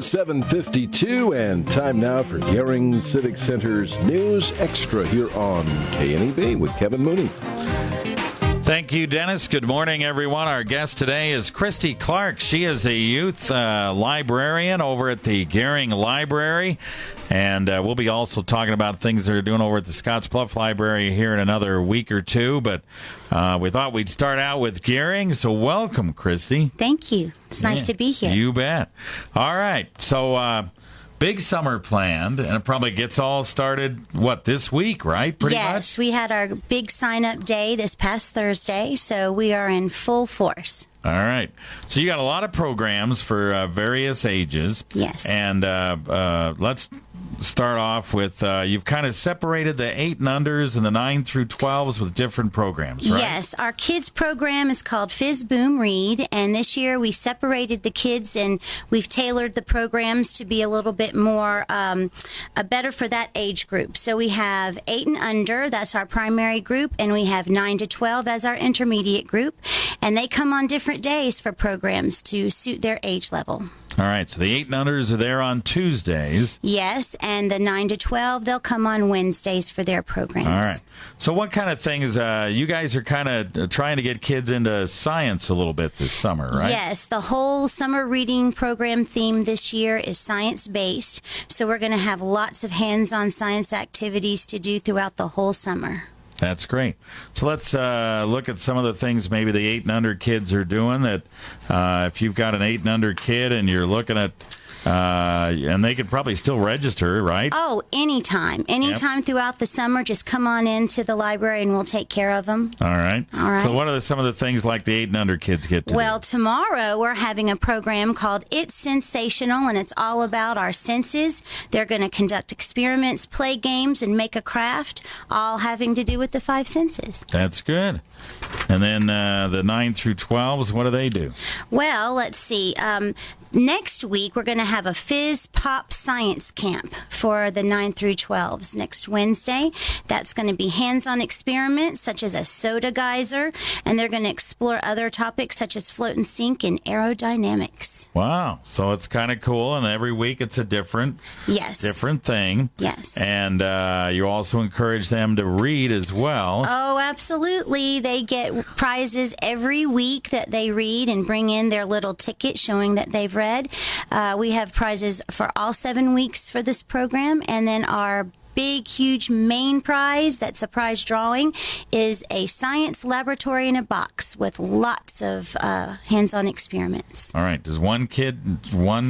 is 7:52, and time now for Gering Civic Center's News Extra here on KNEB with Kevin Mooney. Thank you, Dennis. Good morning, everyone. Our guest today is Christie Clark. She is a youth librarian over at the Gering Library, and we'll be also talking about things they're doing over at the Scottsbluff Library here in another week or two, but we thought we'd start out with Gering, so welcome, Christie. Thank you. It's nice to be here. You bet. All right, so big summer planned, and it probably gets all started, this week, right? Pretty much? Yes, we had our big sign-up day this past Thursday, so we are in full force. All right. So you got a lot of programs for various ages. Yes. And let's start off with, you've kind of separated the 8 and unders and the 9 through 12s with different programs, right? Yes. Our kids program is called Fizz, Boom, Read, and this year we separated the kids and we've tailored the programs to be a little bit more better for that age group. So we have 8 and under, that's our primary group, and we have 9 to 12 as our intermediate group, and they come on different days for programs to suit their age level. All right, so the 8 and unders are there on Tuesdays. Yes, and the 9 to 12, they'll come on Wednesdays for their programs. All right. So what kind of things, you guys are kind of trying to get kids into science a little bit this summer, right? Yes, the whole summer reading program theme this year is science-based, so we're going to have lots of hands-on science activities to do throughout the whole summer. That's great. So let's look at some of the things maybe the 8 and under kids are doing that if you've got an 8 and under kid and you're looking at, and they could probably still register, right? Oh, anytime. Anytime throughout the summer, just come on into the library and we'll take care of them. All right. All right. So what are some of the things like the 8 and under kids get to Well, do? tomorrow we're having a program called It's Sensational, and it's all about our senses. They're going to conduct experiments, play games, and make a craft, all having to do with the 5 senses. That's good. And then the 9 through 12s, what do they do? Well, let's see. Next week, we're going to have a Fizz Pop Science Camp for the 9 through 12s next Wednesday. That's going to be hands-on experiments such as a soda geyser, and they're going to explore other topics such as float and sink and aerodynamics. Wow. So it's kind of cool, and every week it's a different thing. Yes. And you also encourage them to read as well. Oh, absolutely. They get prizes every week that they read and bring in their little ticket showing that they've read. We have prizes for all 7 weeks for this program, and then our big, huge main prize, that's a prize drawing, is a science laboratory in a box with lots of hands-on experiments. All right. Does one kid will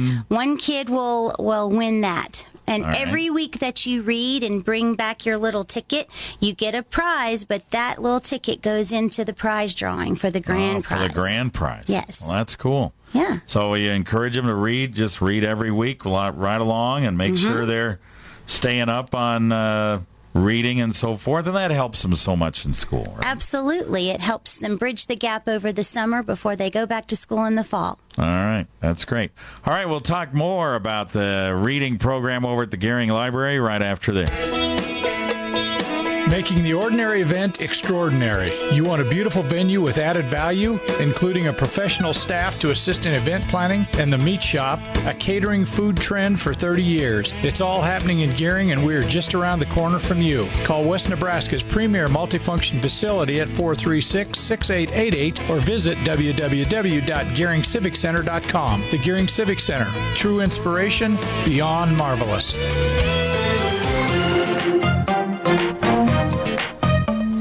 win that. And right. Every week that you read and bring back your little ticket, you get a prize, but that little ticket goes into the prize drawing for the grand prize. For the grand prize. Yes. Well, that's cool. Yeah. So you encourage them to read, just read every week right along and make sure they're staying up on reading and so forth, and that helps them so much in school, right? Absolutely. It helps them bridge the gap over the summer before they go back to school in the fall. All right. That's great. All right, we'll talk more about the reading program over at the Gering Library right after this. Making the ordinary event extraordinary. You want a beautiful venue with added value, including a professional staff to assist in event planning, and the meat shop, a catering food trend for 30 years. It's all happening in Gering, and we're just around the corner from you. Call West Nebraska's premier multifunction facility at 436-6888 or visit www.geringciviccenter.com. The Gering Civic Center. True inspiration, beyond marvelous.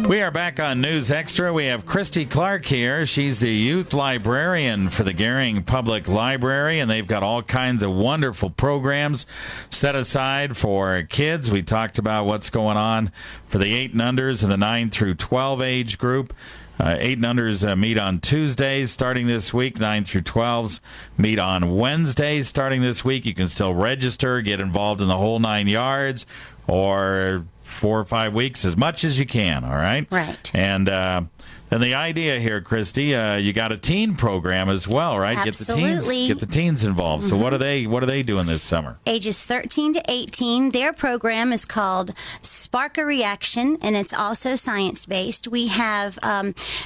We are back on News Extra. We have Christie Clark here. She's the youth librarian for the Gering Public Library, and they've got all kinds of wonderful programs set aside for kids. We talked about what's going on for the 8 and unders and the 9 through 12 age group. 8 and unders meet on Tuesdays starting this week. 9 through 12s meet on Wednesdays starting this week. You can still register, get involved in the whole 9 yards, or 4 or 5 weeks, as much as you can, all right? Right. And then the idea here, Christie, you got a teen program as well, right? Absolutely. Get the teens involved. So what are they doing this summer? Ages 13 to 18, their program is called spark a reaction, and it's also science-based. We have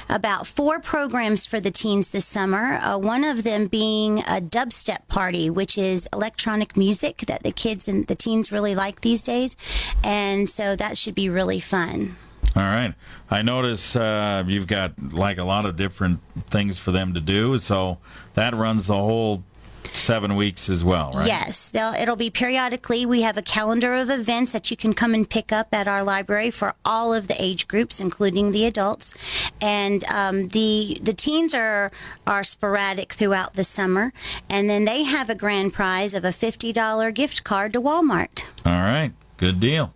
about 4 programs for the teens this summer, one of them being a dubstep party, which is electronic music that the kids and the teens really like these days, and so that should be really fun. All right. I notice you've got like a lot of different things for them to do, so that runs the whole 7 weeks as well, right? Yes, it'll be periodically. We have a calendar of events that you can come and pick up at our library for all of the age groups, including the adults. And the teens are sporadic throughout the summer, and then they have a grand prize of a $50 gift card to Walmart. All right. Good deal.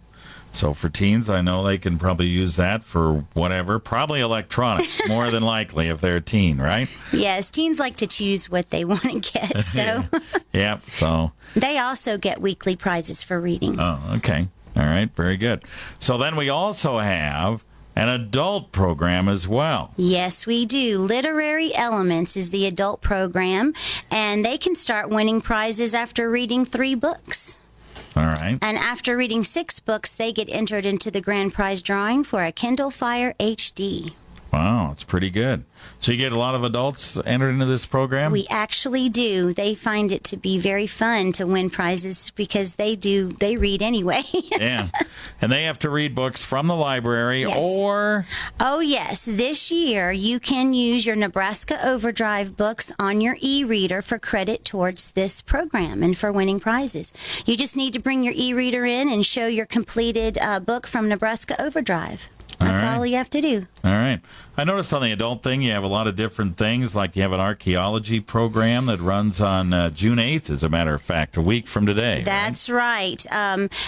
So for teens, I know they can probably use that for whatever, probably electronics, more than likely if they're a teen, right? Yes, teens like to choose what they want to get, so. Yeah, so. They also get weekly prizes for reading. Oh, okay. All right, very good. So then we also have an adult program as well. Yes, we do. Literary Elements is the adult program, and they can start winning prizes after reading 3 books. All right. And after reading 6 books, they get entered into the grand prize drawing for a Kindle Fire HD. Wow, that's pretty good. So you get a lot of adults entered into this program? We actually do. They find it to be very fun to win prizes because they read anyway. Yeah. And they have to read books from the library. Yes. Or... Oh, yes. This year, you can use your Nebraska Overdrive books on your e-reader for credit towards this program and for winning prizes. You just need to bring your e-reader in and show your completed book from Nebraska Overdrive. That's all you have to do. All right. I noticed on the adult thing, you have a lot of different things, like you have an archaeology program that runs on June 8th, as a matter of fact, a week from today. That's right.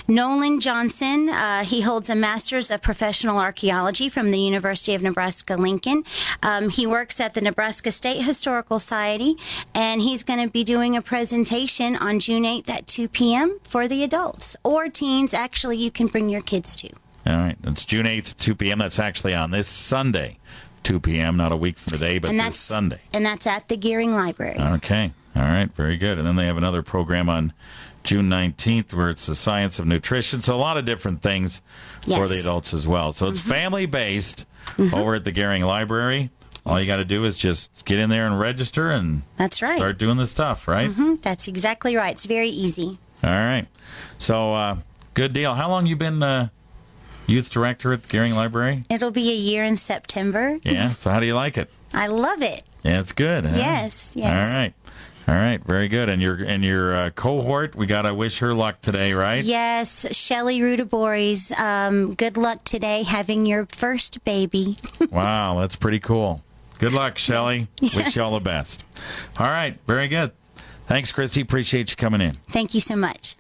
Nolan Johnson, he holds a Master's of Professional Archaeology from the University of Nebraska-Lincoln. He works at the Nebraska State Historical Society, and he's going to be doing a presentation on June 8th at 2 p.m. for the adults or teens. Actually, you can bring your kids too. All right. It's June 8th, 2 p.m. That's actually on this Sunday, 2 p.m., not a week from today, but this Sunday. And that's at the Gering Library. Okay. All right. Very good. And then they have another program on June 19th where it's the science of nutrition. So a lot of different things for the adults as well. So it's family-based over at the Gering Library. All you got to do is just get in there and register and that's right. Start doing the stuff, right? That's exactly right. It's very easy. All right. So good deal. How long you been youth director at the Gering Library? It'll be a year in September. Yeah. So how do you like it? I love it. Yeah, it's good. Huh? Yes. All right. Very good. And your cohort, we got to wish her luck today, right? Yes. Shelley Rudaboris, good luck today having your first baby. Wow. That's pretty cool. Good luck, Shelley. Yes. Wish you all the best. All right. Very good. Thanks, Christie. Appreciate you coming in. Thank you so much.